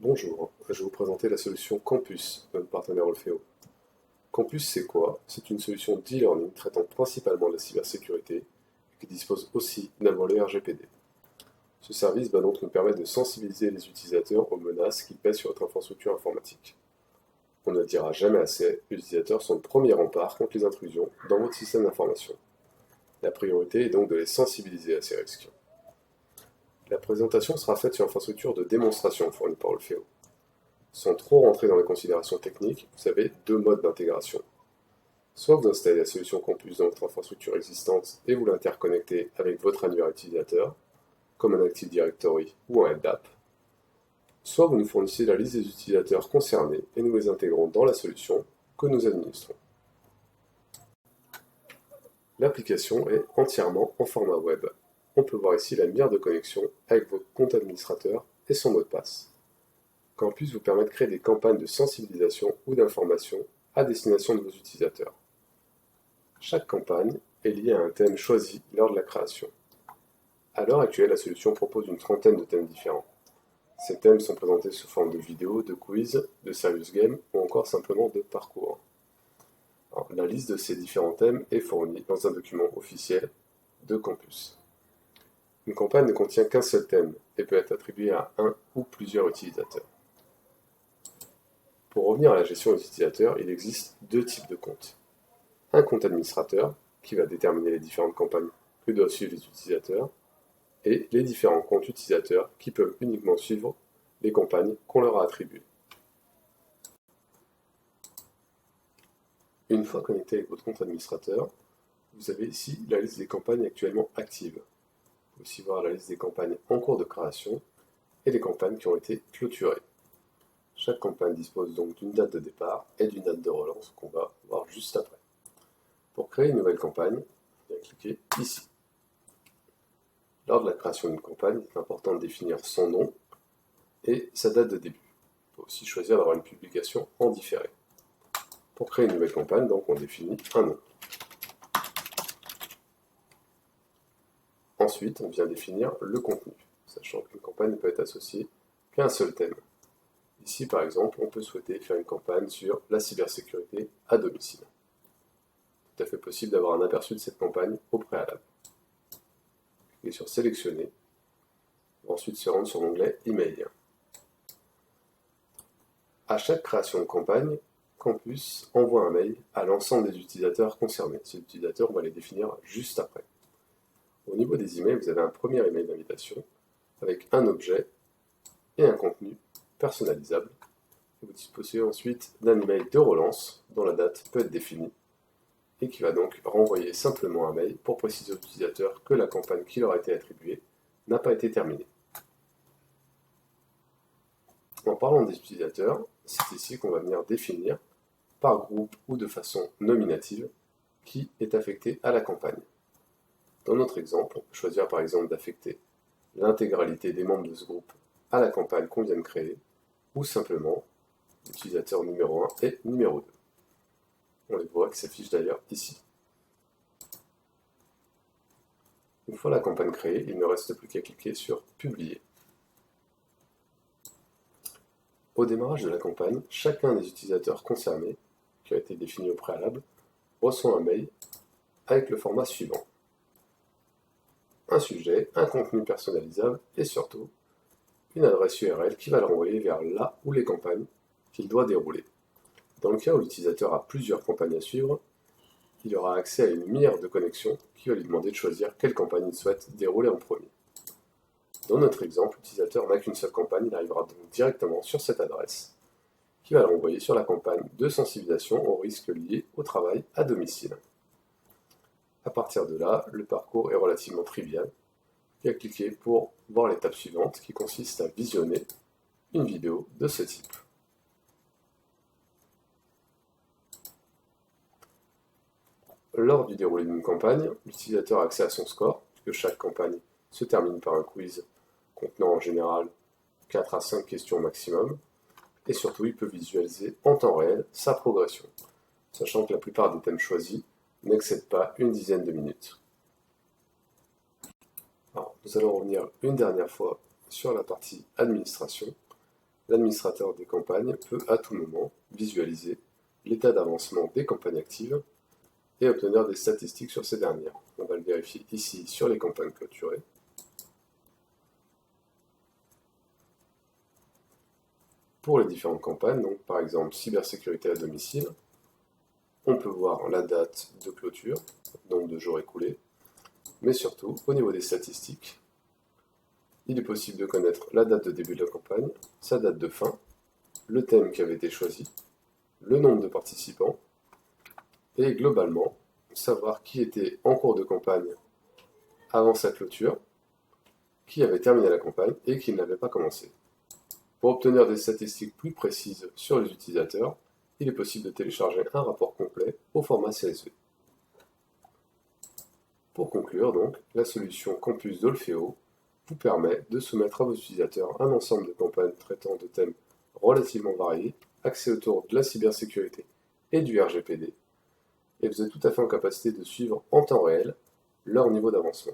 Bonjour, je vais vous présenter la solution Campus de notre partenaire Olfeo. Campus, c'est quoi? C'est une solution d'e-learning traitant principalement de la cybersécurité et qui dispose aussi d'un volet RGPD. Ce service va donc nous permettre de sensibiliser les utilisateurs aux menaces qui pèsent sur notre infrastructure informatique. On ne le dira jamais assez, les utilisateurs sont le premier rempart contre les intrusions dans votre système d'information. La priorité est donc de les sensibiliser à ces risques. La présentation sera faite sur l'infrastructure de démonstration fournie par Olfeo. Sans trop rentrer dans les considérations techniques, vous avez deux modes d'intégration. Soit vous installez la solution Campus dans votre infrastructure existante et vous l'interconnectez avec votre annuaire utilisateur, comme un Active Directory ou un LDAP. Soit vous nous fournissez la liste des utilisateurs concernés et nous les intégrons dans la solution que nous administrons. L'application est entièrement en format web. On peut voir ici la lumière de connexion avec votre compte administrateur et son mot de passe. Campus vous permet de créer des campagnes de sensibilisation ou d'information à destination de vos utilisateurs. Chaque campagne est liée à un thème choisi lors de la création. À l'heure actuelle, la solution propose une trentaine de thèmes différents. Ces thèmes sont présentés sous forme de vidéos, de quiz, de serious games ou encore simplement de parcours. Alors, la liste de ces différents thèmes est fournie dans un document officiel de Campus. Une campagne ne contient qu'un seul thème et peut être attribuée à un ou plusieurs utilisateurs. Pour revenir à la gestion des utilisateurs, il existe deux types de comptes. Un compte administrateur, qui va déterminer les différentes campagnes que doivent suivre les utilisateurs, et les différents comptes utilisateurs qui peuvent uniquement suivre les campagnes qu'on leur a attribuées. Une fois connecté avec votre compte administrateur, vous avez ici la liste des campagnes actuellement actives. Vous pouvez aussi voir la liste des campagnes en cours de création et les campagnes qui ont été clôturées. Chaque campagne dispose donc d'une date de départ et d'une date de relance qu'on va voir juste après. Pour créer une nouvelle campagne, il y a cliquer ici. Lors de la création d'une campagne, il est important de définir son nom et sa date de début. Il faut aussi choisir d'avoir une publication en différé. Pour créer une nouvelle campagne, donc, on définit un nom. Ensuite, on vient définir le contenu, sachant qu'une campagne ne peut être associée qu'à un seul thème. Ici, par exemple, on peut souhaiter faire une campagne sur la cybersécurité à domicile. Tout à fait possible d'avoir un aperçu de cette campagne au préalable. Cliquez sur Sélectionner, ensuite se rendre sur l'onglet Email. À chaque création de campagne, Campus envoie un mail à l'ensemble des utilisateurs concernés. Ces utilisateurs, on va les définir juste après. Au niveau des emails, vous avez un premier email d'invitation avec un objet et un contenu personnalisable. Vous disposez ensuite d'un email de relance dont la date peut être définie et qui va donc renvoyer simplement un mail pour préciser aux utilisateurs que la campagne qui leur a été attribuée n'a pas été terminée. En parlant des utilisateurs, c'est ici qu'on va venir définir par groupe ou de façon nominative qui est affecté à la campagne. Dans notre exemple, on peut choisir par exemple d'affecter l'intégralité des membres de ce groupe à la campagne qu'on vient de créer ou simplement l'utilisateur numéro 1 et numéro 2. On les voit qui s'affichent d'ailleurs ici. Une fois la campagne créée, il ne reste plus qu'à cliquer sur Publier. Au démarrage de la campagne, chacun des utilisateurs concernés, qui a été défini au préalable, reçoit un mail avec le format suivant. Un sujet, un contenu personnalisable et surtout une adresse URL qui va le renvoyer vers là ou les campagnes qu'il doit dérouler. Dans le cas où l'utilisateur a plusieurs campagnes à suivre, il aura accès à une lumière de connexion qui va lui demander de choisir quelle campagne il souhaite dérouler en premier. Dans notre exemple, l'utilisateur n'a qu'une seule campagne, il arrivera donc directement sur cette adresse qui va le renvoyer sur la campagne de sensibilisation aux risques liés au travail à domicile. À partir de là, le parcours est relativement trivial. Il y a cliquer pour voir l'étape suivante qui consiste à visionner une vidéo de ce type. Lors du déroulé d'une campagne, l'utilisateur a accès à son score, puisque chaque campagne se termine par un quiz contenant en général 4 à 5 questions maximum, et surtout il peut visualiser en temps réel sa progression, sachant que la plupart des thèmes choisis n'excèdent pas une dizaine de minutes. Alors, nous allons revenir une dernière fois sur la partie administration. l'administrateur des campagnes peut à tout moment visualiser l'état d'avancement des campagnes actives et obtenir des statistiques sur ces dernières. On va le vérifier ici sur les campagnes clôturées. Pour les différentes campagnes, donc par exemple cybersécurité à domicile, on peut voir la date de clôture, nombre de jours écoulés, mais surtout au niveau des statistiques, il est possible de connaître la date de début de la campagne, sa date de fin, le thème qui avait été choisi, le nombre de participants, et globalement, savoir qui était en cours de campagne avant sa clôture, qui avait terminé la campagne et qui ne l'avait pas commencé. Pour obtenir des statistiques plus précises sur les utilisateurs, il est possible de télécharger un rapport complet au format CSV. Pour conclure donc, la solution Campus d'Olfeo vous permet de soumettre à vos utilisateurs un ensemble de campagnes traitant de thèmes relativement variés, axés autour de la cybersécurité et du RGPD, et vous êtes tout à fait en capacité de suivre en temps réel leur niveau d'avancement.